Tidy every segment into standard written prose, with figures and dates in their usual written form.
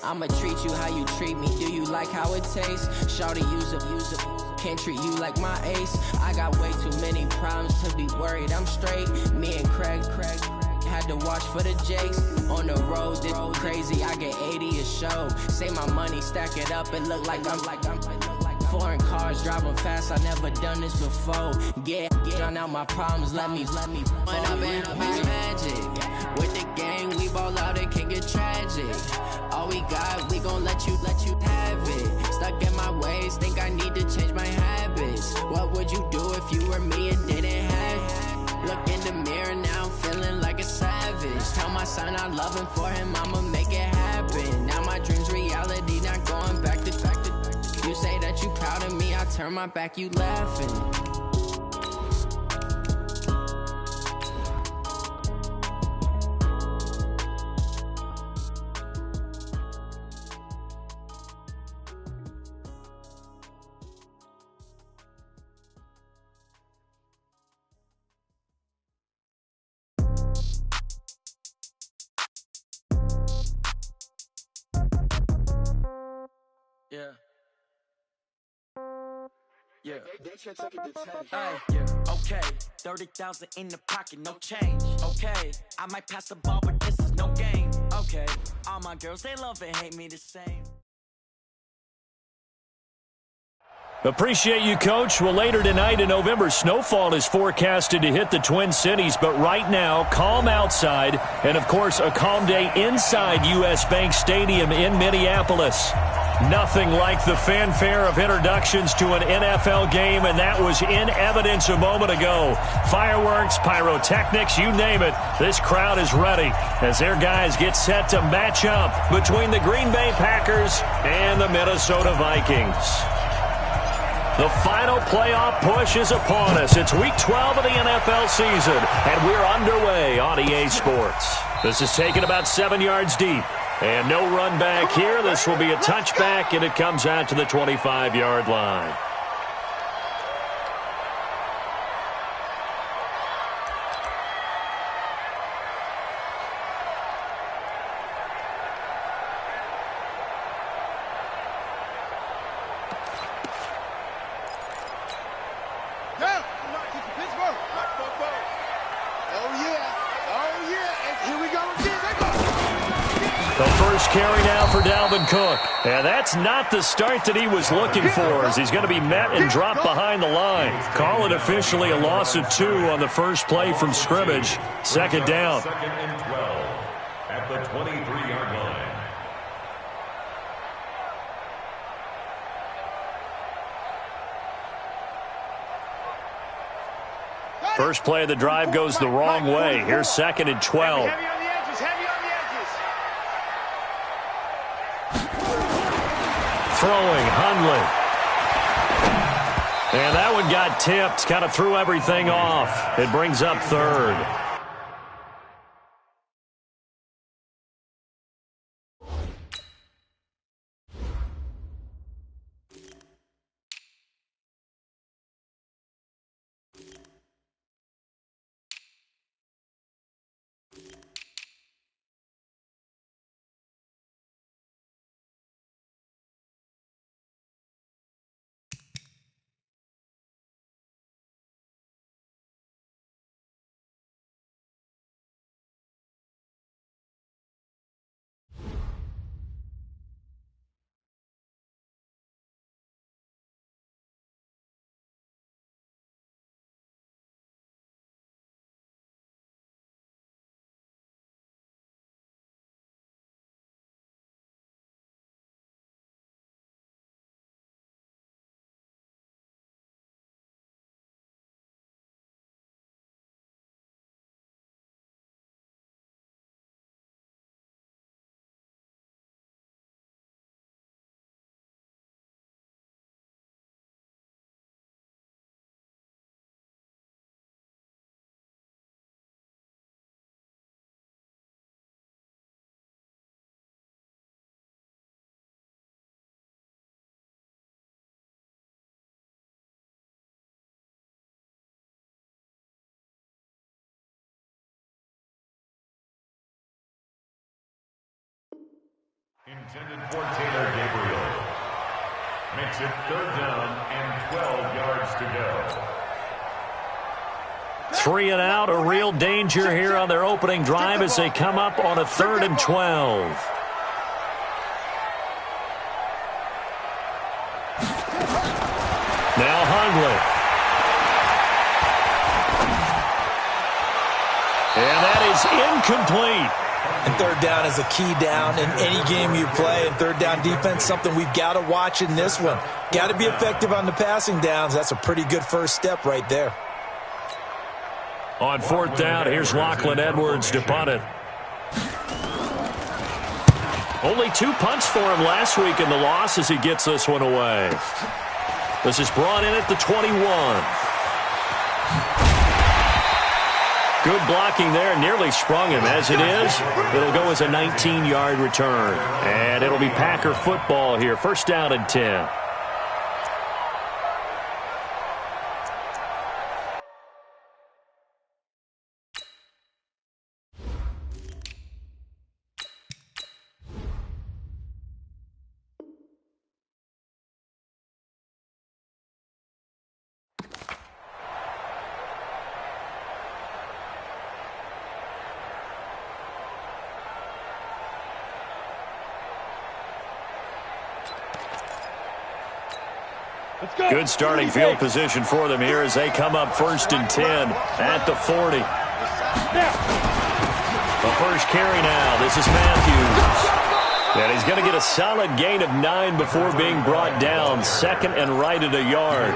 I'ma treat you how you treat me. Do you like how it tastes? Shawty, use a can't treat you like my ace. I got way too many problems to be worried. I'm straight. Me and Craig had to watch for the Jakes. On the road, this crazy. I get 80 a show. Say my money, stack it up, and look like I'm foreign cars, driving fast. I never done this before. Get drown out my problems. Let me when I've been magic. With the gang, we ball out. It can get tragic. All we got, we gon' let you have it. Stuck in my ways, think I need to change my habits. What would you do if you were me and didn't have it? Look in the mirror now, I'm feeling like a savage. Tell my son I love him, for him I'ma make it happen. Now my dream's reality, not going back to. You say that you proud of me, I turn my back, you laughing. Yeah. Okay, 30,000 in the pocket, no change. Okay, I might pass the ball, but this is no game. Okay, all my girls, they love and hate me the same. Appreciate you, Coach. Well, later tonight in November, snowfall is forecasted to hit the Twin Cities, but right now, calm outside, and of course, a calm day inside U.S. Bank Stadium in Minneapolis. Nothing like the fanfare of introductions to an NFL game, and that was in evidence a moment ago. Fireworks, pyrotechnics, you name it, this crowd is ready as their guys get set to match up between the Green Bay Packers and the Minnesota Vikings. The final playoff push is upon us. It's Week 12 of the NFL season, and we're underway on EA Sports. This is taken about 7 yards deep. And no run back here. This will be a touchback, and it comes out to the 25-yard line. The first carry now for Dalvin Cook. And that's not the start that he was looking for, as he's going to be met and dropped behind the line. Call it officially a loss of 2 on the first play from scrimmage. Second down. Second and 12 at the 23-yard line. First play of the drive goes the wrong way. Here's second and 12. Throwing, Hundley. And that one got tipped, kind of threw everything off. It brings up third. Intended for Taylor Gabriel. Makes it 3rd down and 12 yards to go. 3 and out, a real danger here on their opening drive as they come up on a 3rd and 12. Now Hungley. And that is incomplete. And 3rd down is a key down in any game you play. And 3rd down defense, something we've got to watch in this one. Got to be effective on the passing downs. That's a pretty good first step right there. On 4th down, here's Lachlan Edwards to punt it. Only 2 punts for him last week in the loss as he gets this one away. This is brought in at the 21. Good blocking there, nearly sprung him. As it is, it'll go as a 19-yard return. And it'll be Packer football here, 1st down and 10. Good starting field position for them here as they come up 1st and 10 at the 40. The first carry now. This is Matthews. And he's going to get a solid gain of 9 before being brought down. 2nd and right at a yard.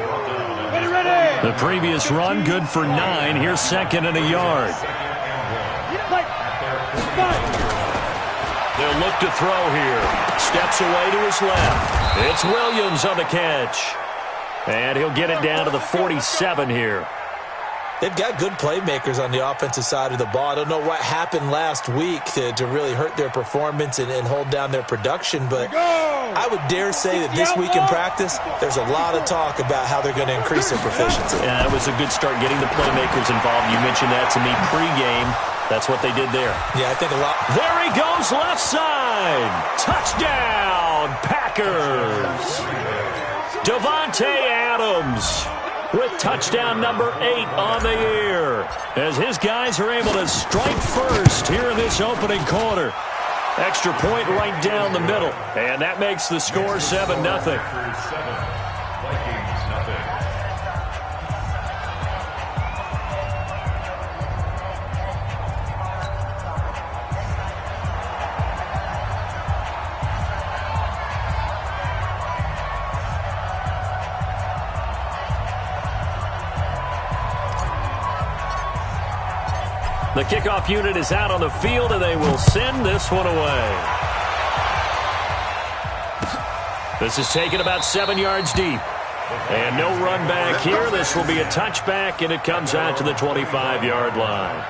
The previous run good for 9. Here's 2nd and a yard. They'll look to throw here. Steps away to his left. It's Williams on the catch. And he'll get it down to the 47 here. They've got good playmakers on the offensive side of the ball. I don't know what happened last week to really hurt their performance and hold down their production, but I would dare say that this week in practice, there's a lot of talk about how they're going to increase their proficiency. Yeah, it was a good start getting the playmakers involved. You mentioned that to me pregame. That's what they did there. Yeah, I think a lot. There he goes, left side. Touchdown, Packers. Davante Adams with touchdown number 8 on the year as his guys are able to strike first here in this opening quarter. Extra point right down the middle, and that makes the score 7-0. Vikings nothing. The kickoff unit is out on the field, and they will send this one away. This is taken about 7 yards deep. And no run back here. This will be a touchback, and it comes out to the 25-yard line.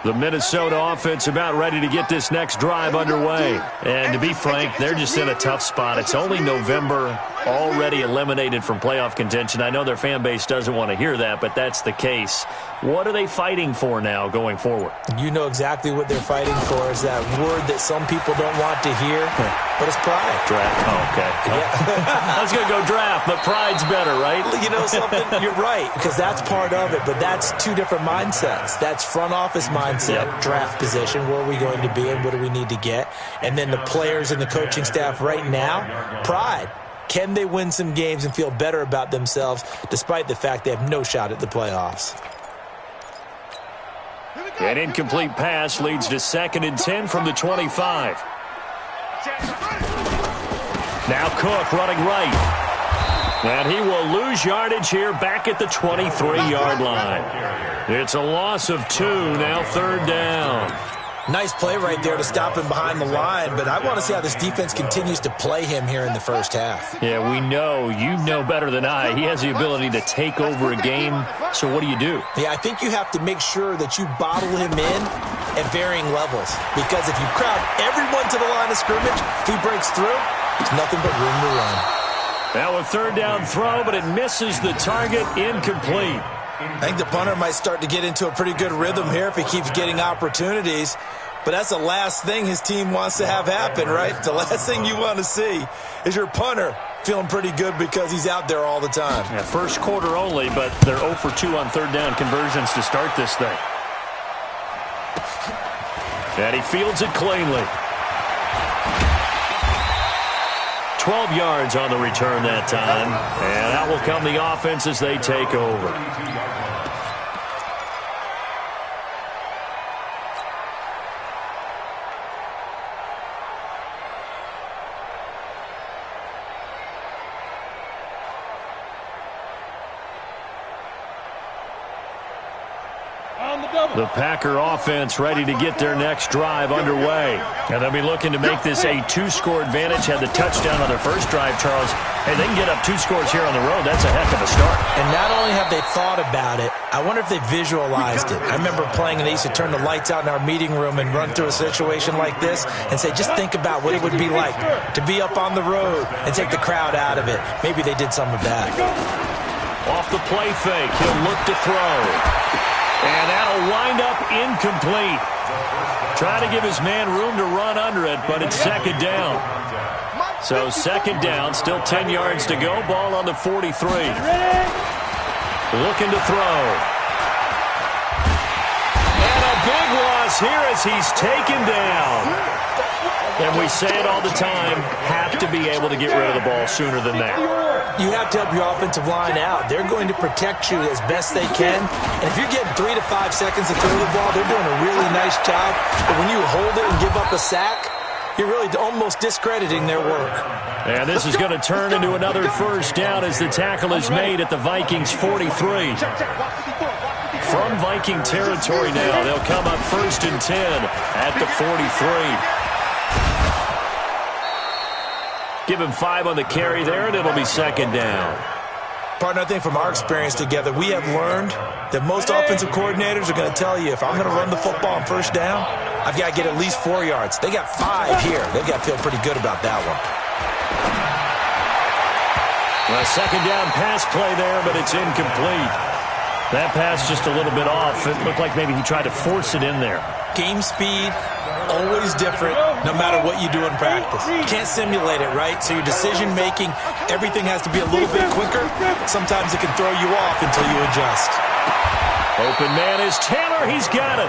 The Minnesota offense about ready to get this next drive underway. And to be frank, they're just in a tough spot. It's only November, already eliminated from playoff contention. I know their fan base doesn't want to hear that, but that's the case. What are they fighting for now going forward? You know exactly what they're fighting for is that word that some people don't want to hear, but it's pride. Draft. Oh, okay. Yeah. I was going to go draft, but pride's better, right? You know something? You're right, because that's part of it, but that's two different mindsets. That's front office mindset, draft position, where are we going to be and what do we need to get? And then the players and the coaching staff right now, pride. Can they win some games and feel better about themselves despite the fact they have no shot at the playoffs? An incomplete pass leads to 2nd and 10 from the 25. Now Cook running right. And he will lose yardage here back at the 23-yard line. It's a loss of 2, now 3rd down. Nice play right there to stop him behind the line, but I want to see how this defense continues to play him here in the first half. Yeah, we know. You know better than I. He has the ability to take over a game, so what do you do? Yeah, I think you have to make sure that you bottle him in at varying levels, because if you crowd everyone to the line of scrimmage, if he breaks through, there's nothing but room to run. Now a 3rd down throw, but it misses the target, incomplete. I think the punter might start to get into a pretty good rhythm here if he keeps getting opportunities. But that's the last thing his team wants to have happen, right? The last thing you want to see is your punter feeling pretty good because he's out there all the time. Yeah, first quarter only, but they're 0 for 2 on 3rd down conversions to start this thing. And he fields it cleanly. 12 yards on the return that time. And out will come the offense as they take over. The Packer offense ready to get their next drive underway. And they'll be looking to make this a 2-score advantage. Had the touchdown on their first drive, Charles. Hey, they can get up 2 scores here on the road. That's a heck of a start. And not only have they thought about it, I wonder if they visualized it. I remember playing and they used to turn the lights out in our meeting room and run through a situation like this and say, just think about what it would be like to be up on the road and take the crowd out of it. Maybe they did some of that. Off the play fake, he'll look to throw. And that'll wind up incomplete. Try to give his man room to run under it, but it's 2nd down. So 2nd down, still 10 yards to go. Ball on the 43. Looking to throw. And a big loss here as he's taken down. And we say it all the time, have to be able to get rid of the ball sooner than that. You have to help your offensive line out. They're going to protect you as best they can. And if you're getting 3 to 5 seconds to throw the ball, they're doing a really nice job. But when you hold it and give up a sack, you're really almost discrediting their work. And this is going to turn into another 1st down as the tackle is made at the Vikings 43. From Viking territory now, they'll come up 1st and 10 at the 43. Give him 5 on the carry there, and it'll be 2nd down. Partner, I think from our experience together, we have learned that most offensive coordinators are going to tell you, if I'm going to run the football on 1st down, I've got to get at least 4 yards. They got 5 here. They've got to feel pretty good about that one. Well, 2nd down pass play there, but it's incomplete. That pass just a little bit off. It looked like maybe he tried to force it in there. Game speed, always different, no matter what you do in practice. You can't simulate it, right? So your decision-making, everything has to be a little bit quicker. Sometimes it can throw you off until you adjust. Open man is Taylor. He's got it.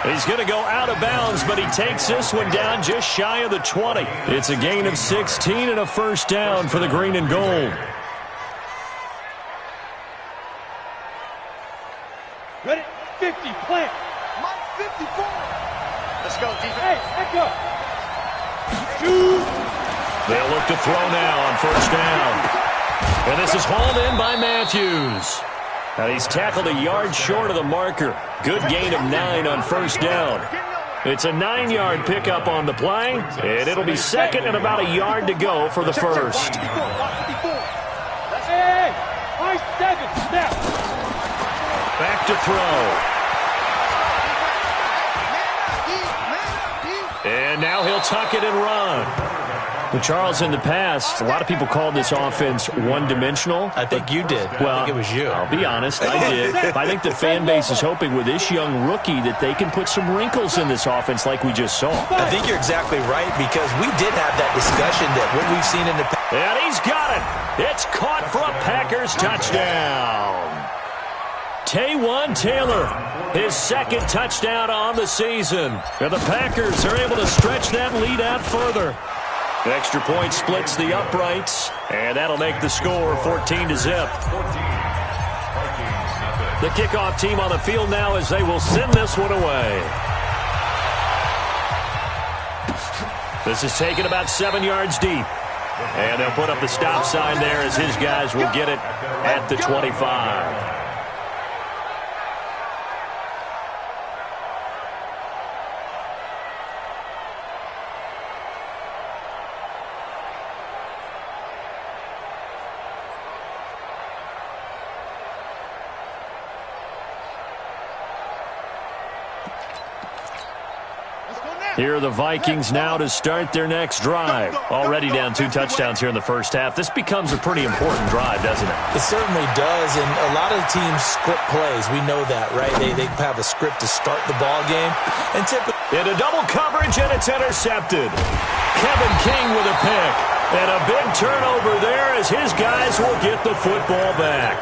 He's going to go out of bounds, but he takes this one down just shy of the 20. It's a gain of 16 and a 1st down for the green and gold. Ready? 50, plant. Mike, 54. Let's go, defense. Hey, let's go. They'll look to throw now on 1st down. And this is hauled in by Matthews. And he's tackled a yard short of the marker. Good gain of 9 on 1st down. It's a 9-yard pickup on the play, and it'll be 2nd and about a yard to go for the 1st. Hey, I-7, snap. Back to throw. And now he'll tuck it and run. Well, Charles, in the past, a lot of people called this offense one-dimensional. I think you did. Well, I think it was you. I'll be honest, I did. I think the fan base is hoping with this young rookie that they can put some wrinkles in this offense like we just saw. I think you're exactly right, because we did have that discussion that what we've seen in the past. And he's got it. It's caught for a Packers touchdown. Taywan Taylor, his second touchdown on the season. And the Packers are able to stretch that lead out further. The extra point splits the uprights, and that'll make the score 14-0. The kickoff team on the field now as they will send this one away. This is taken about 7 yards deep. And they'll put up the stop sign there as his guys will get it at the 25. Here are the Vikings now to start their next drive. Already down 2 touchdowns here in the first half. This becomes a pretty important drive, doesn't it? It certainly does, and a lot of teams script plays. We know that, right? They have a script to start the ball game. And typically, into double coverage, and it's intercepted. Kevin King with a pick. And a big turnover there as his guys will get the football back.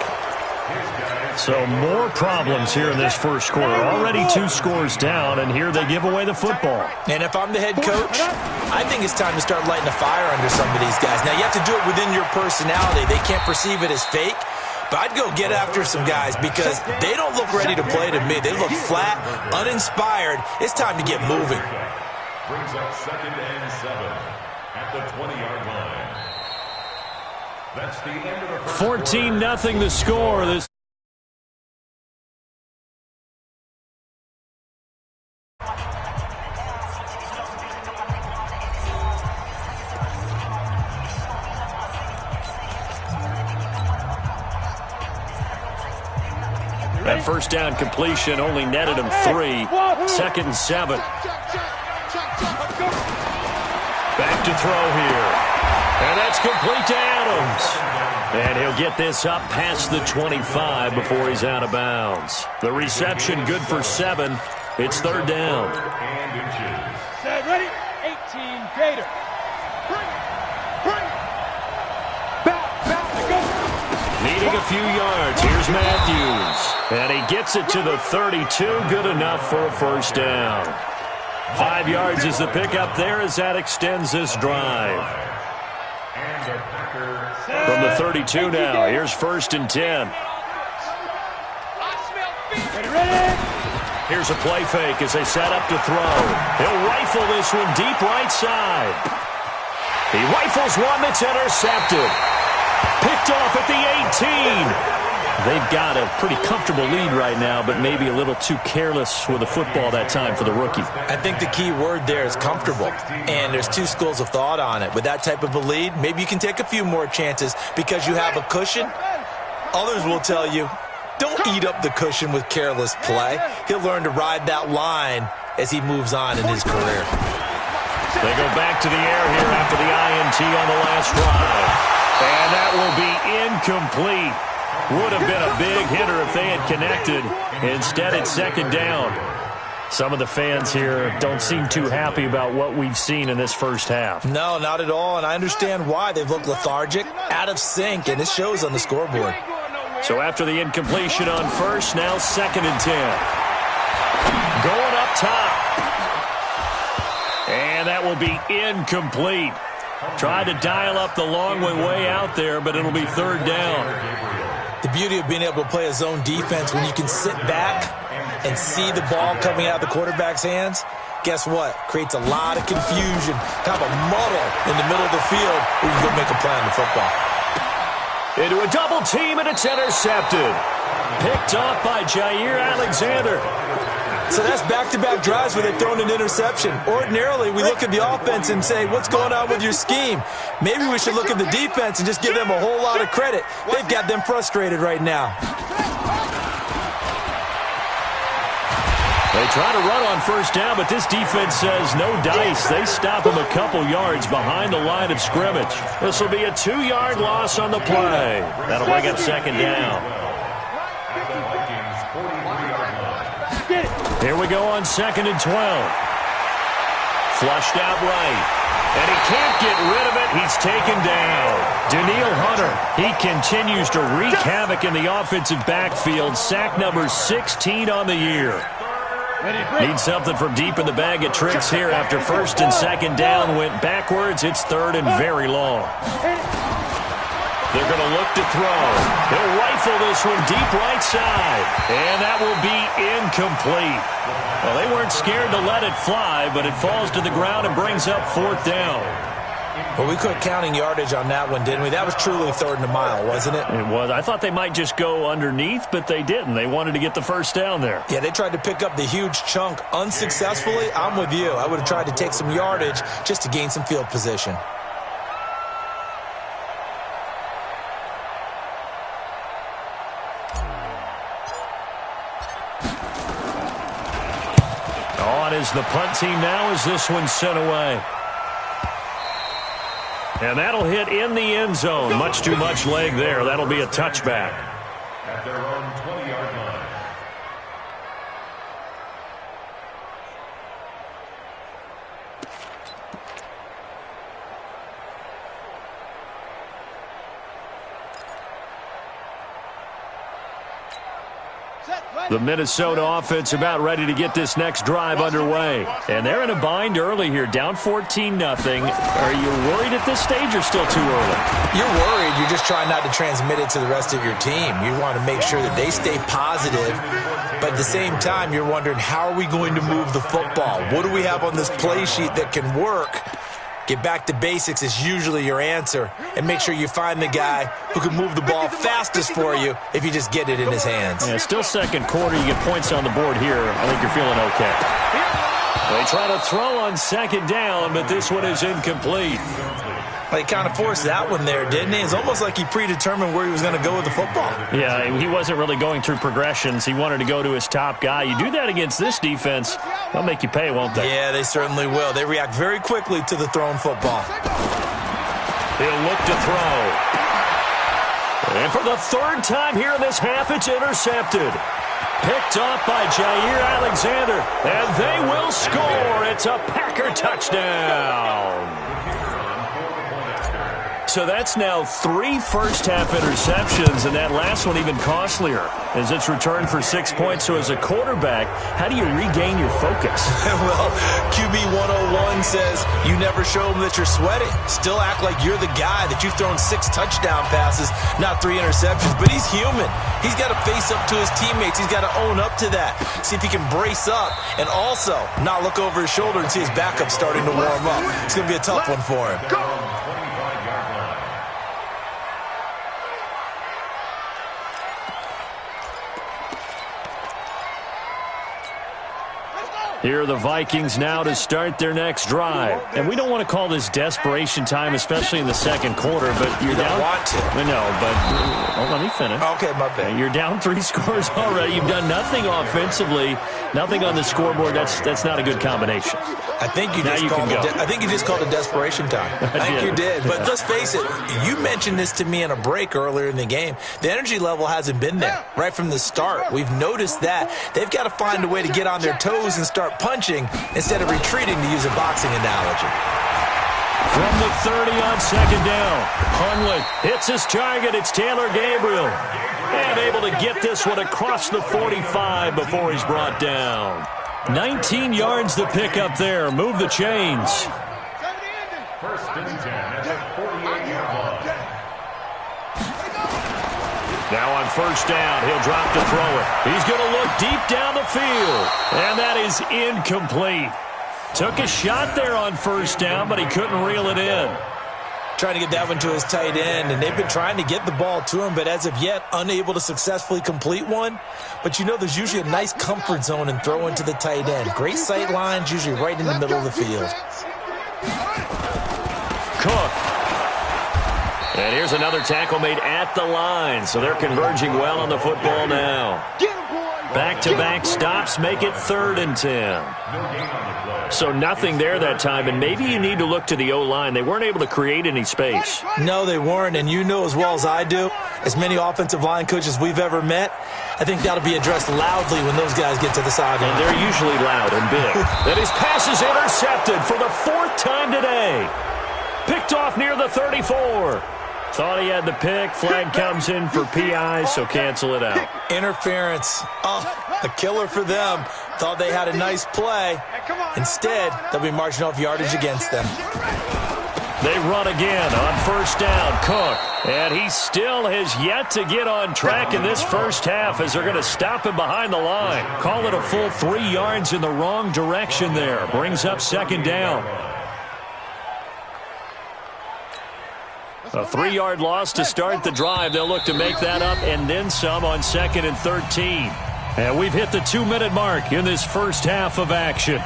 So more problems here in this first quarter. Already 2 scores down, and here they give away the football. And if I'm the head coach, I think it's time to start lighting a fire under some of these guys. Now, you have to do it within your personality. They can't perceive it as fake. But I'd go get after some guys because they don't look ready to play to me. They look flat, uninspired. It's time to get moving. Brings up 2nd and 7 at the 20-yard line. That's the end of the first 14-0 the score. This that first down completion only netted him 3. 2nd and 7. Back to throw here. And that's complete to Adams. And he'll get this up past the 25 before he's out of bounds. The reception good for 7. It's 3rd down. Set, ready? 18 Gator. Bring. Back, go. Needing a few yards. Here's Matthews. And he gets it to the 32. Good enough for a first down. 5 yards is the pickup there as that extends this drive. From the 32 now. Here's 1st and 10. Here's a play fake as they set up to throw. He'll rifle this one deep right side. He rifles one that's intercepted. Picked off at the 18. They've got a pretty comfortable lead right now, but maybe a little too careless with the football that time for the rookie. I think the key word there is comfortable, and there's 2 schools of thought on it. With that type of a lead, maybe you can take a few more chances because you have a cushion. Others will tell you, don't eat up the cushion with careless play. He'll learn to ride that line as he moves on in his career. They go back to the air here after the INT on the last drive. And that will be incomplete. Would have been a big hitter if they had connected. Instead, it's 2nd down. Some of the fans here don't seem too happy about what we've seen in this first half. No, not at all, and I understand why. They've looked lethargic, out of sync, and it shows on the scoreboard. So after the incompletion on first, now 2nd and 10. Going up top. And that will be incomplete. Tried to dial up the long way out there, but it'll be 3rd down. The beauty of being able to play a zone defense when you can sit back and see the ball coming out of the quarterback's hands, guess what? Creates a lot of confusion, kind of a muddle in the middle of the field where you can go make a play on the football. Into a double team, and it's intercepted. Picked off by Jair Alexander. So that's back-to-back drives where they've thrown an interception. Ordinarily, we look at the offense and say, what's going on with your scheme? Maybe we should look at the defense and just give them a whole lot of credit. They've got them frustrated right now. They try to run on first down, but this defense says no dice. They stop him a couple yards behind the line of scrimmage. This will be a 2-yard loss on the play. That'll bring up second down. Here we go on 2nd and 12. Flushed out right. And he can't get rid of it. He's taken down. Daniil Hunter, he continues to wreak havoc in the offensive backfield. Sack number 16 on the year. Need something from deep in the bag of tricks here after 1st and 2nd down went backwards. It's 3rd and very long. They're going to look to throw. He'll rifle this one deep right side. And that will be incomplete. Well, they weren't scared to let it fly, but it falls to the ground and brings up 4th down. Well, we quit counting yardage on that one, didn't we? That was truly 3rd and a mile, wasn't it? It was. I thought they might just go underneath, but they didn't. They wanted to get the 1st down there. Yeah, they tried to pick up the huge chunk unsuccessfully. I'm with you. I would have tried to take some yardage just to gain some field position. On is the punt team now as this one's sent away. And that'll hit in the end zone. Much too much leg there. That'll be a touchback. At their own 20-yard line. The Minnesota offense about ready to get this next drive underway. And they're in a bind early here, down 14-0. Are you worried at this stage or still too early? You're worried. You're just trying not to transmit it to the rest of your team. You want to make sure that they stay positive. But at the same time, you're wondering, how are we going to move the football? What do we have on this play sheet that can work? Get back to basics is usually your answer. And make sure you find the guy who can move the ball fastest for you if you just get it in his hands. Yeah, still second quarter. You get points on the board here. I think you're feeling okay. They try to throw on 2nd down, but this one is incomplete. Well, he kind of forced that one there, didn't he? It's almost like he predetermined where he was going to go with the football. Yeah, he wasn't really going through progressions. He wanted to go to his top guy. You do that against this defense, they'll make you pay, won't they? Yeah, they certainly will. They react very quickly to the thrown football. He'll look to throw. And for the 3rd time here in this half, it's intercepted. Picked off by Jair Alexander, and they will score. It's a Packer touchdown. So that's now 3 first-half interceptions, and that last one even costlier as it's returned for 6 points. So as a quarterback, how do you regain your focus? Well, QB 101 says you never show them that you're sweating. Still act like you're the guy, that you've thrown 6 touchdown passes, not 3 interceptions. But he's human. He's got to face up to his teammates. He's got to own up to that. See if he can brace up and also not look over his shoulder and see his backup starting to warm up. It's going to be a tough one for him. Here are the Vikings now to start their next drive. And we don't want to call this desperation time, especially in the second quarter, but you're down. You don't want to. No, but let me finish. Okay, my bad. You're down 3 scores already. You've done nothing offensively, nothing on the scoreboard. That's not a good combination. I think you just called it desperation time. I think you did. But let's face it, you mentioned this to me in a break earlier in the game. The energy level hasn't been there right from the start. We've noticed that. They've got to find a way to get on their toes and start punching instead of retreating, to use a boxing analogy. From the 30 on 2nd down, Hunley hits his target. It's Taylor Gabriel. And able to get this one across the 45 before he's brought down. 19 yards to pick up there. Move the chains. 1st and 10 at the 48-yard line. Now on 1st down, he'll drop to throw it. He's going to look deep down the field. And that is incomplete. Took a shot there on 1st down, but he couldn't reel it in. Trying to get that one to his tight end, and they've been trying to get the ball to him, but as of yet, unable to successfully complete one. But you know there's usually a nice comfort zone in throwing to the tight end. Great sight lines, usually right in the middle of the field. Cook. And here's another tackle made at the line, so they're converging well on the football now. Back-to-back stop stops make it 3rd and 10. So nothing there that time, and maybe you need to look to the O-line. They weren't able to create any space. No, they weren't, and you know as well as I do, as many offensive line coaches we've ever met, I think that'll be addressed loudly when those guys get to the sideline. And they're usually loud and big. And his pass is intercepted for the 4th time today. Picked off near the 34. Thought he had the pick. Flag comes in for PI, so cancel it out. Interference. Oh, a killer for them. Thought they had a nice play. Instead, they'll be marching off yardage against them. They run again on 1st down. Cook. And he still has yet to get on track in this first half as they're going to stop him behind the line. Call it a full 3 yards in the wrong direction there. Brings up 2nd down. A 3-yard loss to start the drive. They'll look to make that up and then some on 2nd and 13. And we've hit the 2-minute mark in this first half of action.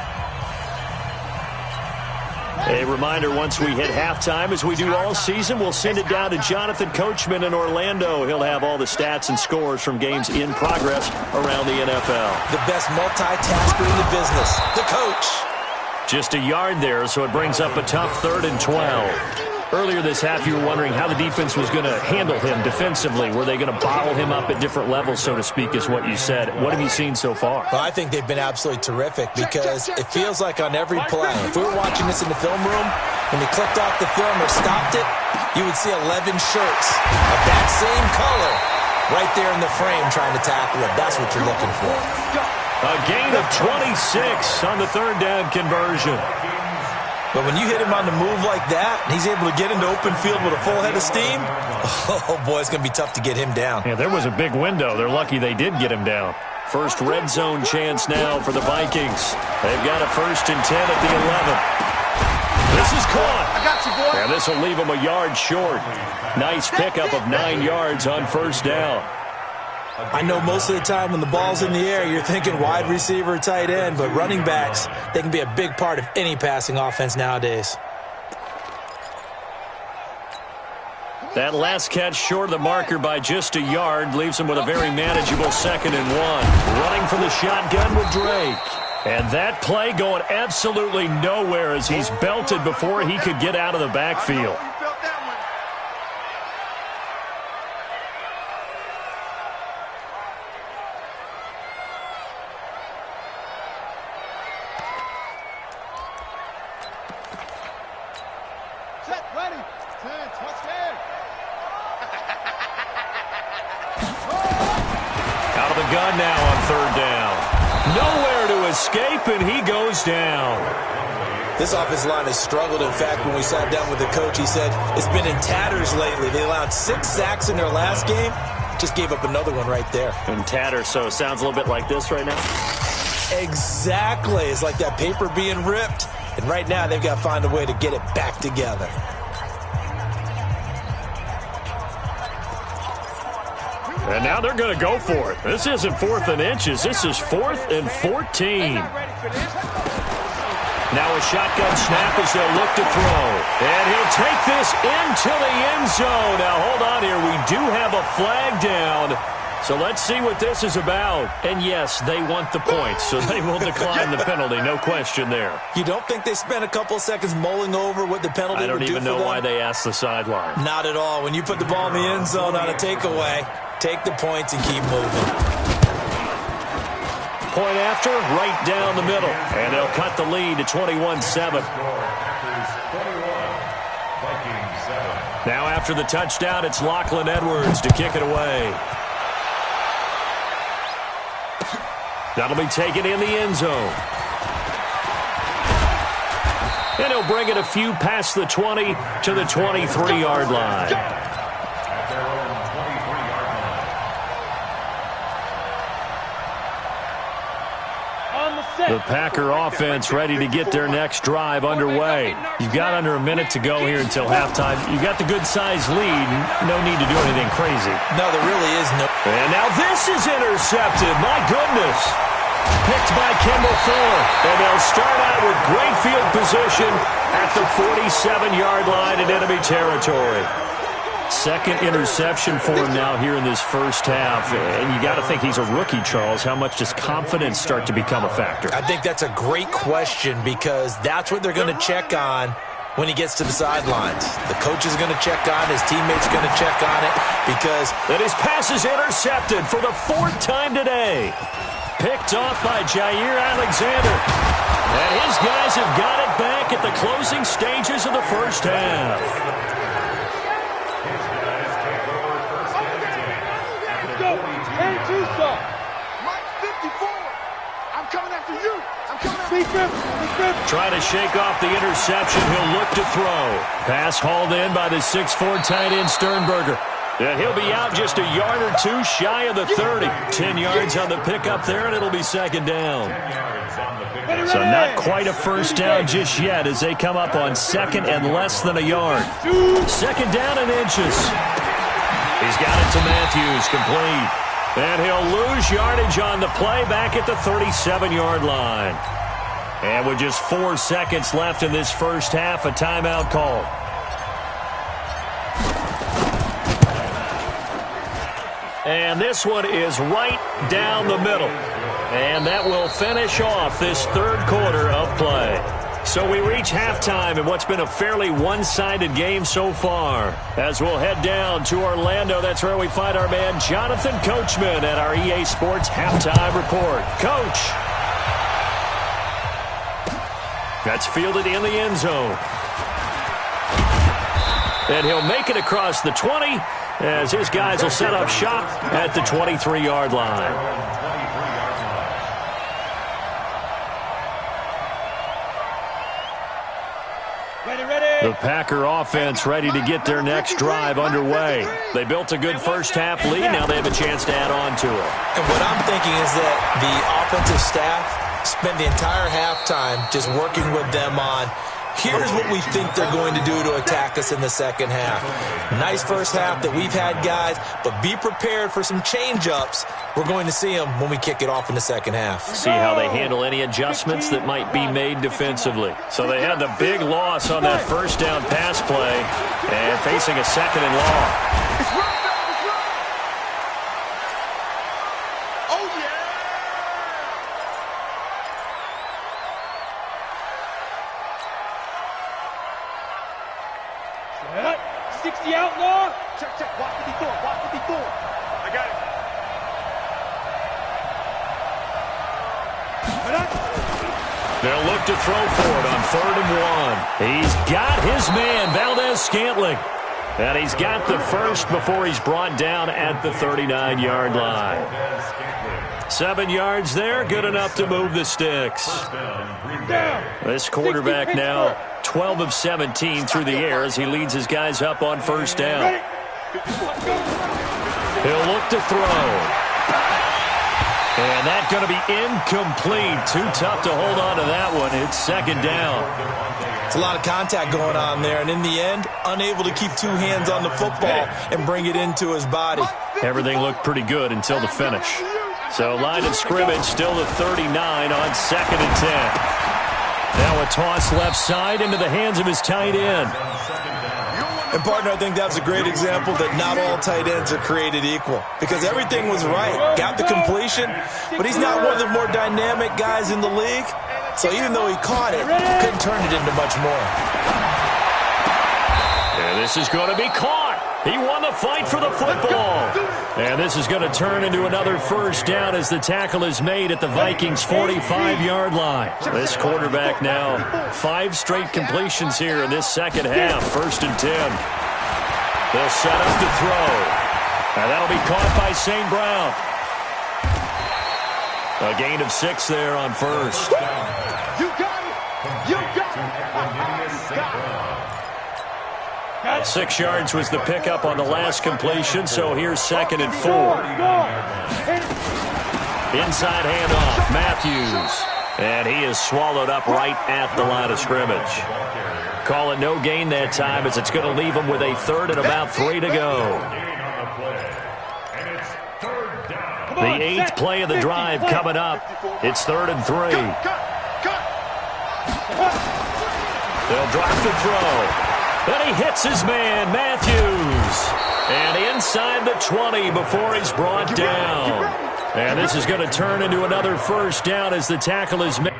A reminder, once we hit halftime, as we do all season, we'll send it down to Jonathan Coachman in Orlando. He'll have all the stats and scores from games in progress around the NFL. The best multitasker in the business, the coach. Just a yard there, so it brings up a tough 3rd and 12. Earlier this half, you were wondering how the defense was going to handle him defensively. Were they going to bottle him up at different levels, so to speak, is what you said. What have you seen so far? Well, I think they've been absolutely terrific because it feels like on every play, if we were watching this in the film room, when they clicked off the film or stopped it, you would see 11 shirts of that same color right there in the frame trying to tackle him. That's what you're looking for. A gain of 26 on the 3rd down conversion. But when you hit him on the move like that, and he's able to get into open field with a full head of steam, oh, boy, it's going to be tough to get him down. Yeah, there was a big window. They're lucky they did get him down. First red zone chance now for the Vikings. They've got a 1st and 10 at the 11. This is caught. I got you, boy. And this will leave him a yard short. Nice pickup of 9 yards on 1st down. I know most of the time when the ball's in the air, you're thinking wide receiver, tight end, but running backs, they can be a big part of any passing offense nowadays. That last catch short of the marker by just a yard leaves him with a very manageable 2nd and 1. Running from the shotgun with Drake. And that play going absolutely nowhere as he's belted before he could get out of the backfield. Out of the gun now on 3rd down. Nowhere to escape, and he goes down. This offensive line has struggled. In fact, when we sat down with the coach, he said it's been in tatters lately. They allowed 6 sacks in their last game. Just gave up another one right there. In tatters, so it sounds a little bit like this right now? Exactly. It's like that paper being ripped. And right now, they've got to find a way to get it back together. And now they're going to go for it. This isn't 4th and inches. This is 4th and 14. Now a shotgun snap as they'll look to throw. And he'll take this into the end zone. Now, hold on here. We do have a flag down. So let's see what this is about. And, yes, they want the points, so they will decline the penalty. No question there. You don't think they spent a couple of seconds mulling over what the penalty would do for them? I don't even know why they asked the sideline. Not at all. When you put the ball in the end zone on a takeaway, take the points and keep moving. Point after, right down the middle. And they'll cut the lead to 21-7. Now after the touchdown, it's Lachlan Edwards to kick it away. That'll be taken in the end zone. And he'll bring it a few past the 20 to the 23-yard line. The Packer offense ready to get their next drive underway. You've got under a minute to go here until halftime. You've got the good-sized lead. No need to do anything crazy. No, there really is no. And now this is intercepted. My goodness. Picked by Kendall Fuller. And they'll start out with great field position at the 47-yard line in enemy territory. Second interception for him now here in this first half. And you got to think he's a rookie, Charles. How much does confidence start to become a factor? I think that's a great question because that's what they're going to check on when he gets to the sidelines. The coach is going to check on, his teammates are going to check on it because... And his pass is intercepted for the 4th time today. Picked off by Jair Alexander. And his guys have got it back at the closing stages of the first half. Trying to shake off the interception. He'll look to throw. Pass hauled in by the 6'4" tight end Sternberger. And he'll be out just a yard or two shy of the 30. 10 yards on the pickup there, and it'll be second down. So not quite a first down just yet as they come up on second and less than a yard. Second down and inches. He's got it to Matthews, complete. And he'll lose yardage on the play back at the 37-yard line. And with just 4 seconds left in this first half, a timeout call. And this one is right down the middle. And that will finish off this third quarter of play. So we reach halftime in what's been a fairly one-sided game so far. As we'll head down to Orlando, that's where we find our man Jonathan Coachman at our EA Sports Halftime Report. Coach. That's fielded in the end zone. And he'll make it across the 20 as his guys will set up shop at the 23-yard line. The Packer offense ready to get their next drive underway. They built a good first half lead. Now they have a chance to add on to it. And what I'm thinking is that the offensive staff spent the entire halftime just working with them on, here's what we think they're going to do to attack us in the second half. Nice first half that we've had, guys, but be prepared for some change-ups. We're going to see them when we kick it off in the second half. See how they handle any adjustments that might be made defensively. So they had the big loss on that first down pass play and facing a second and long. They'll look to throw for it on 3rd and 1. He's got his man, Valdez-Scantling. And he's got the first before he's brought down at the 39-yard line. 7 yards there, good enough to move the sticks. This quarterback now 12 of 17 through the air as he leads his guys up on first down. He'll look to throw. And that's going to be incomplete. Too tough to hold on to that one. It's second down. It's a lot of contact going on there, and in the end, unable to keep 2 hands on the football and bring it into his body. Everything looked pretty good until the finish. So line of scrimmage still the 39 on 2nd and 10. Now a toss left side into the hands of his tight end. And, partner, I think that's a great example that not all tight ends are created equal because everything was right. Got the completion, but he's not one of the more dynamic guys in the league. So even though he caught it, couldn't turn it into much more. And this is going to be caught. He won the fight for the football. And this is going to turn into another first down as the tackle is made at the Vikings' 45-yard line. This quarterback now 5 straight completions here in this second half. 1st and 10. They'll set up to throw. And that'll be caught by St. Brown. A gain of 6 there on first. You got it. You got it. 6 yards was the pickup on the last completion, so here's 2nd and 4. Inside handoff, Matthews. And he is swallowed up right at the line of scrimmage. Call it no gain that time as it's going to leave him with a 3rd and about 3 to go. The 8th play of the drive coming up. It's 3rd and 3. They'll drop the throw. And he hits his man, Matthews. And inside the 20 before he's brought down. And this is going to turn into another first down as the tackle is made.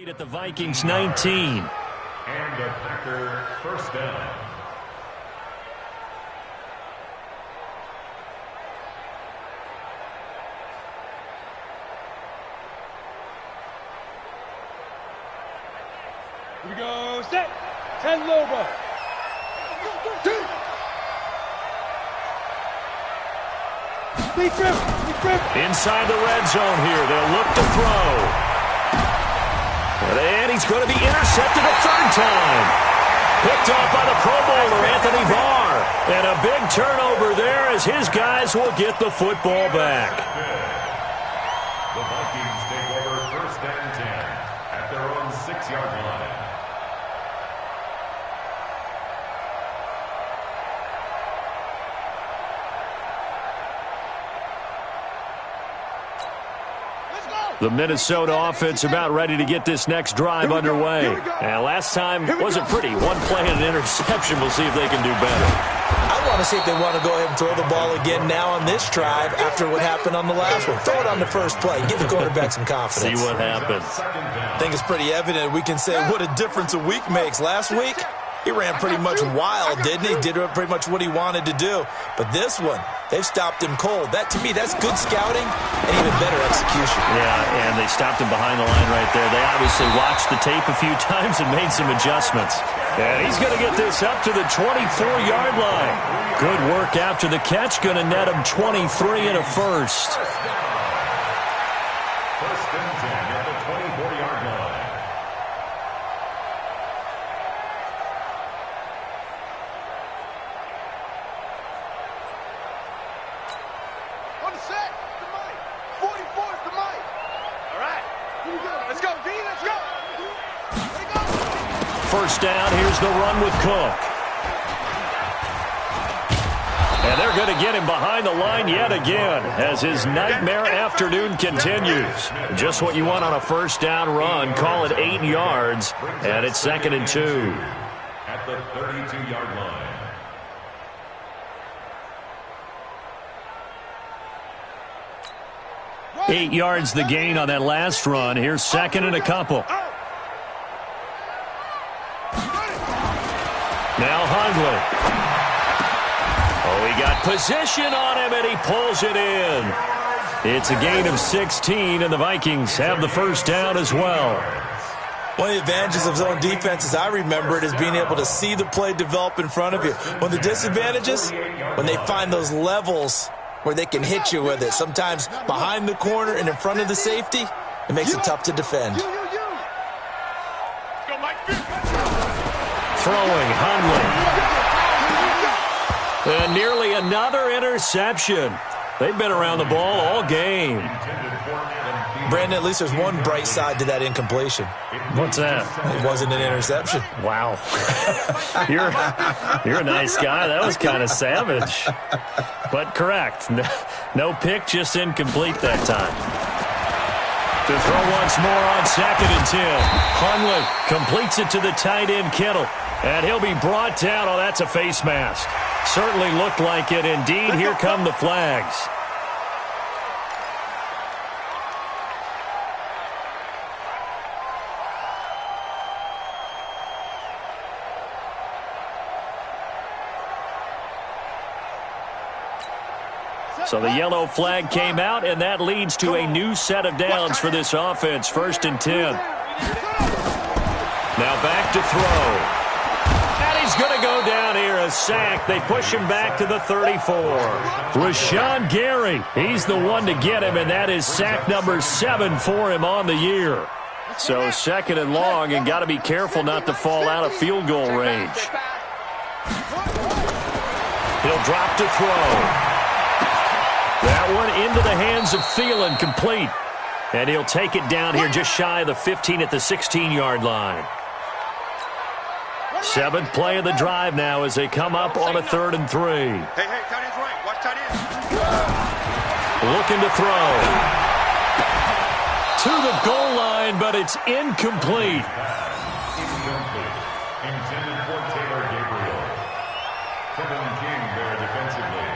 At the Vikings 19. And a Packer first down. Here we go, set. 10 Lobo. Inside the red zone here. They'll look to throw. And he's going to be intercepted a third time. Picked off by the Pro Bowler, Anthony Barr. And a big turnover there as his guys will get the football back. The Vikings take over first and 10 at their own 6-yard line. The Minnesota offense about ready to get this next drive underway. And last time wasn't pretty. One play and an interception. We'll see if they can do better. I want to see if they want to go ahead and throw the ball again now on this drive after what happened on the last one. Throw it on the first play. Give the quarterback some confidence. See what happens. I think it's pretty evident. We can say what a difference a week makes. Last week, he ran pretty much wild, didn't he? Did pretty much what he wanted to do. But this one, they've stopped him cold. That, to me, that's good scouting and even better execution. Yeah, and they stopped him behind the line right there. They obviously watched the tape a few times and made some adjustments. And he's going to get this up to the 24-yard line. Good work after the catch. Going to net him 23 and a first. First and 10 at the 24-yard line. On the set, the mic. 44 is the mic. All right, here we go. Let's go, D, let's go. Let's go. First down, here's the run with Cook. And they're going to get him behind the line yet again as his nightmare afternoon continues. Just what you want on a first down run. Call it 8 yards, and it's 2nd and 2. At the 32-yard line. Eight yards the gain on that last run. Here's 2nd and a couple. Now Hundley. Oh, he got position on him, and he pulls it in. It's a gain of 16, and the Vikings have the first down as well. One of the advantages of zone defense, as I remember it, is being able to see the play develop in front of you. One of the disadvantages, when they find those levels where they can hit you with it. Sometimes behind the corner and in front of the safety, it makes it tough to defend. Throwing, Hundley. And nearly another interception. They've been around the ball all game. Brandon, at least there's one bright side to that incompletion. What's that? It wasn't an interception. Wow. You're a nice guy. That was kind of savage. But correct. No pick, just incomplete that time. To throw once more on 2nd and 10. Hundley completes it to the tight end, Kittle. And he'll be brought down. Oh, that's a face mask. Certainly looked like it. Indeed, here come the flags. So the yellow flag came out, and that leads to a new set of downs for this offense. 1st and 10. Now back to throw. And he's going to go down here a sack. They push him back to the 34. Rashawn Gary, he's the one to get him, and that is sack number 7 for him on the year. So second and long, and got to be careful not to fall out of field goal range. He'll drop to throw. That one into the hands of Thielen, complete. And he'll take it down here just shy of the 15 at the 16-yard line. 7th play of the drive now as they come up on a 3rd and 3. Hey, tight end's right. Watch tight end. Looking to throw. To the goal line, but it's incomplete. Incomplete. Intended for Taylor Gabriel. Kevin King there defensively.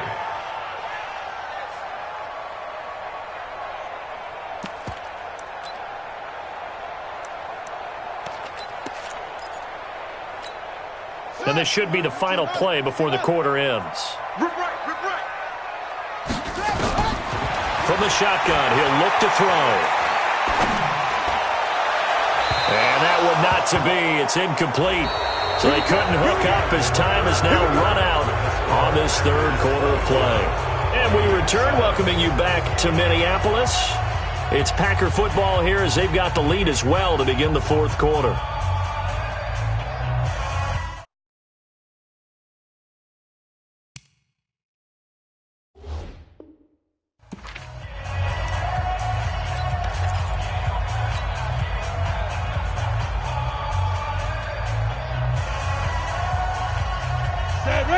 And this should be the final play before the quarter ends. Rip right. From the shotgun, he'll look to throw. And that one not to be. It's incomplete. So they couldn't hook up as time has now run out on this 3rd quarter of play. And we return, welcoming you back to Minneapolis. It's Packer football here as they've got the lead as well to begin the 4th quarter.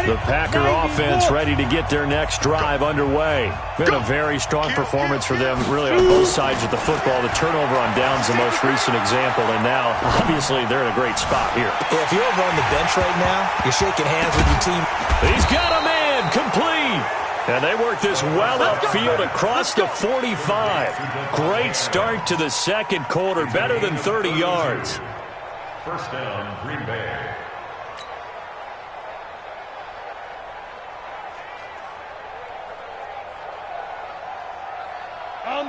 The Packer offense ready to get their next drive underway. Been a very strong performance for them, really, on both sides of the football. The turnover on downs the most recent example, and now, obviously, they're in a great spot here. If you're over on the bench right now, you're shaking hands with your team. He's got a man, complete. And they work this well upfield across the 45. Great start to the 2nd quarter, better than 30 yards. First down, Green Bay.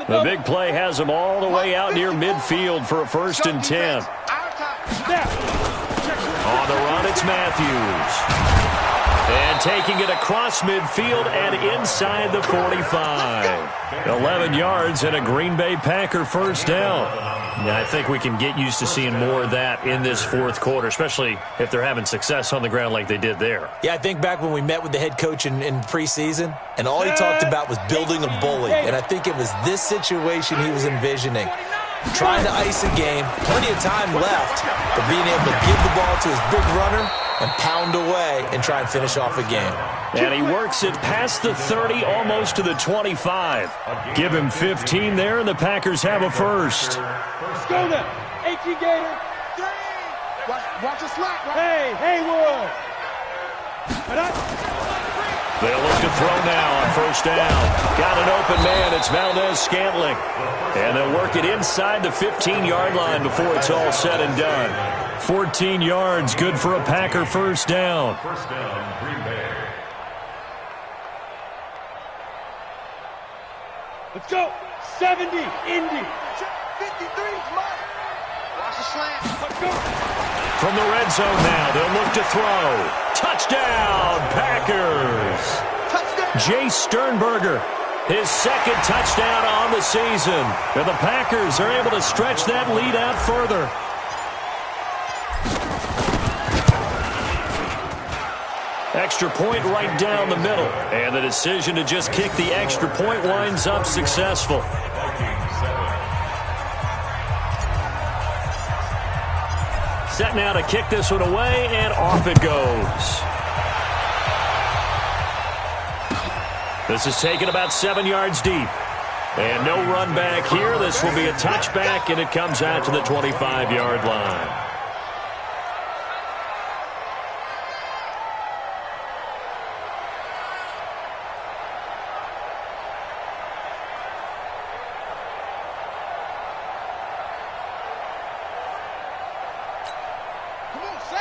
The big play has them all the way out near midfield for a 1st and 10. On the run, it's Matthews. And taking it across midfield and inside the 45. 11 yards and a Green Bay Packer 1st down. Yeah, I think we can get used to seeing more of that in this 4th quarter, especially if they're having success on the ground like they did there. Yeah, I think back when we met with the head coach in preseason, and all he talked about was building a bully. And I think it was this situation he was envisioning. Trying to ice a game, plenty of time left, but being able to give the ball to his big runner and pound away and try and finish off a game. And he works it past the 30, almost to the 25. Give him 15 there, and the Packers have a 1st. Go there. 18 Gator. Watch the slack. Hey, Haywood. They'll look to throw now on 1st down. Got an open man. It's Valdez-Scantling. And they'll work it inside the 15-yard line before it's all said and done. 14 yards, good for a Packer 1st down. First down, Green Bay. Let's go. 70, Indy. 53, Mike. Watch the slant. Let's go. From the red zone now, they'll look to throw. Touchdown, Packers. Touchdown. Jay Sternberger, his 2nd touchdown on the season. And the Packers are able to stretch that lead out further. Extra point right down the middle. And the decision to just kick the extra point winds up successful. Set now to kick this one away, and off it goes. This is taken about 7 yards deep. And no run back here. This will be a touchback, and it comes out to the 25-yard line.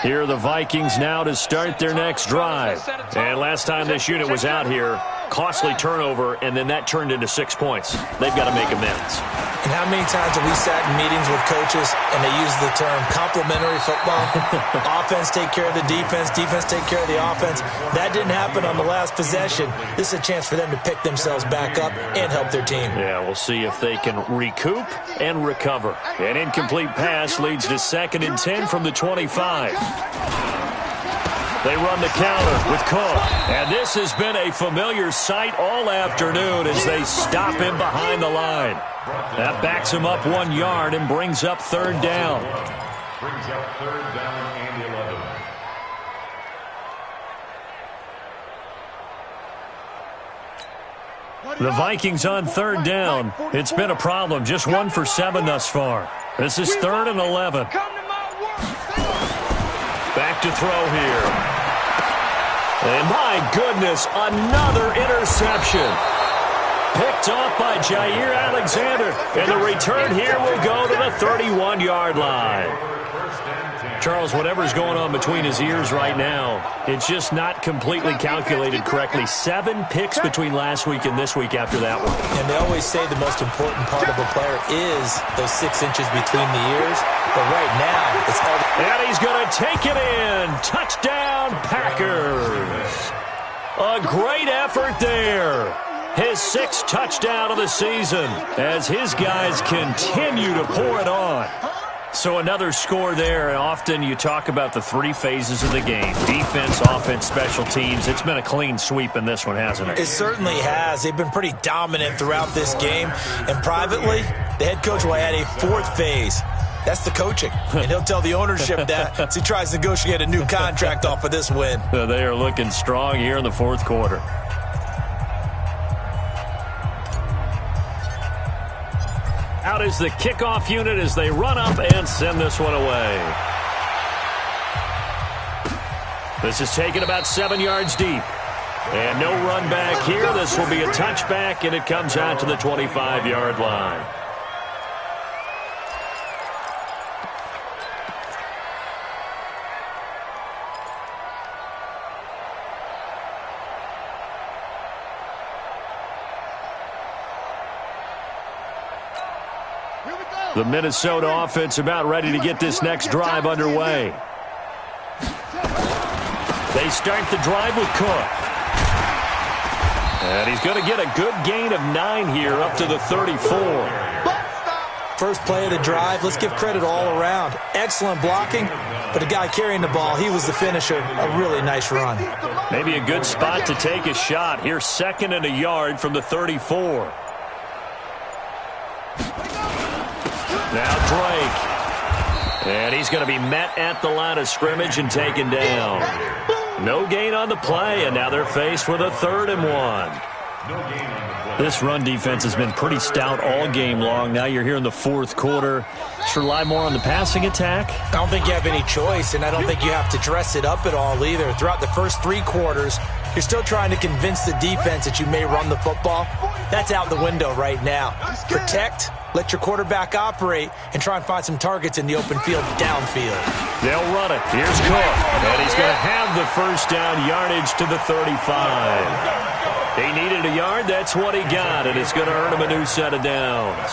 Here are the Vikings now to start their next drive. And last time this unit was out here, Costly turnover, and then that turned into 6 points. They've got to make amends. And how many times have we sat in meetings with coaches and they use the term complementary football? Offense take care of the defense, defense take care of the offense. That didn't happen on the last possession. This is a chance for them to pick themselves back up and help their team. Yeah, we'll see if they can recoup and recover. An incomplete pass leads to 2nd and 10 from the 25. They run the counter with Cook. And this has been a familiar sight all afternoon as they stop him behind the line. That backs him up 1 yard and brings up 3rd down. Brings up 3rd down and 11. The Vikings on 3rd down. It's been a problem. Just 1 for 7 thus far. This is 3rd and 11. Back to throw here. And my goodness, another interception. Picked off by Jair Alexander. And the return here will go to the 31-yard line. Charles, whatever's going on between his ears right now, it's just not completely calculated correctly. 7 picks between last week and this week after that one. And they always say the most important part of a player is those 6 inches between the ears. But right now, it's all... And he's going to take it in. Touchdown, Packers. A great effort there. His 6th touchdown of the season as his guys continue to pour it on. So another score there, and often you talk about the 3 phases of the game. Defense, offense, special teams. It's been a clean sweep in this one, hasn't it? It certainly has. They've been pretty dominant throughout this game. And privately, the head coach will add a 4th phase. That's the coaching. And he'll tell the ownership that as he tries to negotiate a new contract off of this win. They are looking strong here in the 4th quarter. Out is the kickoff unit as they run up and send this one away. This is taken about 7 yards deep. And no run back here. This will be a touchback, and it comes out to the 25-yard line. The Minnesota offense about ready to get this next drive underway. They start the drive with Cook. And he's going to get a good gain of 9 here up to the 34. First play of the drive, let's give credit all around. Excellent blocking, but the guy carrying the ball, he was the finisher. A really nice run. Maybe a good spot to take a shot. Here's 2nd and a yard from the 34. Now Drake. And he's going to be met at the line of scrimmage and taken down. No gain on the play, and now they're faced with a 3rd and 1. This run defense has been pretty stout all game long. Now you're here in the 4th quarter. Just rely more on the passing attack. I don't think you have any choice, and I don't think you have to dress it up at all either. Throughout the first 3 quarters, you're still trying to convince the defense that you may run the football. That's out the window right now. Protect, let your quarterback operate, and try and find some targets in the open field downfield. They'll run it. Here's Cook. And he's going to have the first down yardage to the 35. He needed a yard. That's what he got, and it's going to earn him a new set of downs.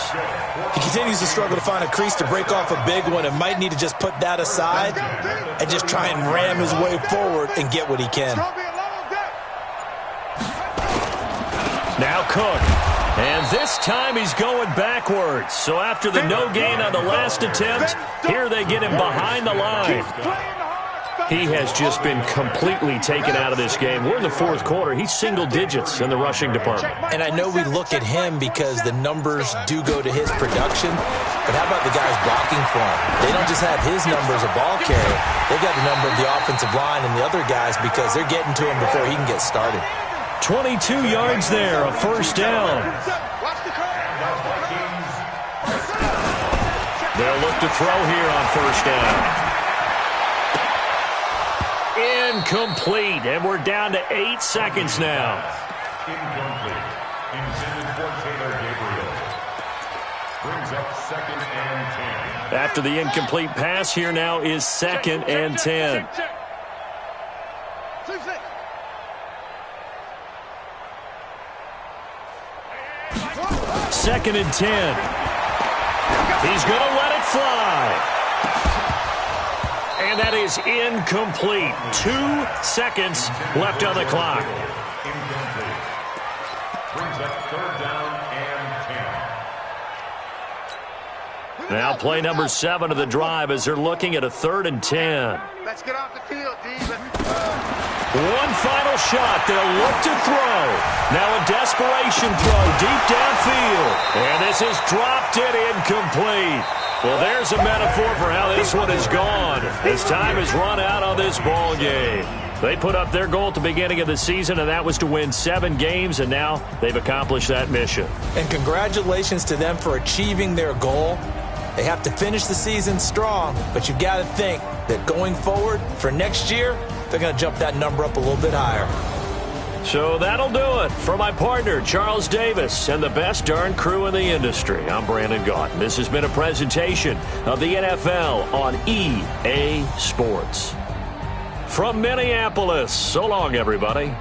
He continues to struggle to find a crease to break off a big one and might need to just put that aside and just try and ram his way forward and get what he can. Now Cook. And this time he's going backwards. So after the no gain on the last attempt, here they get him behind the line. He has just been completely taken out of this game. We're in the 4th quarter. He's single digits in the rushing department. And I know we look at him because the numbers do go to his production, but how about the guys blocking for him? They don't just have his number as a ball carrier. They've got the number of the offensive line and the other guys because they're getting to him before he can get started. 22 yards there, a first down. They'll look to throw here on first down. Incomplete, and we're down to 8 seconds now. Incomplete. Intended for Taylor Gabriel. Brings up 2nd and 10. After the incomplete pass, here now is 2nd and 10. 2nd and 10. He's going to let it fly. And that is incomplete. 2 seconds left on the clock. Incomplete. Brings up 3rd down and 10. Now play number 7 of the drive as they're looking at a 3rd and 10. Let's get off the field, D. One final shot. They'll look to throw. Now a desperation throw deep downfield. And this is dropped it incomplete. Well, there's a metaphor for how this one is gone. As time has run out on this ball game. They put up their goal at the beginning of the season, and that was to win 7 games, and now they've accomplished that mission. And congratulations to them for achieving their goal. They have to finish the season strong, but you've got to think that going forward for next year, they're going to jump that number up a little bit higher. So that'll do it for my partner, Charles Davis, and the best darn crew in the industry. I'm Brandon Gaunt. This has been a presentation of the NFL on EA Sports. From Minneapolis, so long, everybody.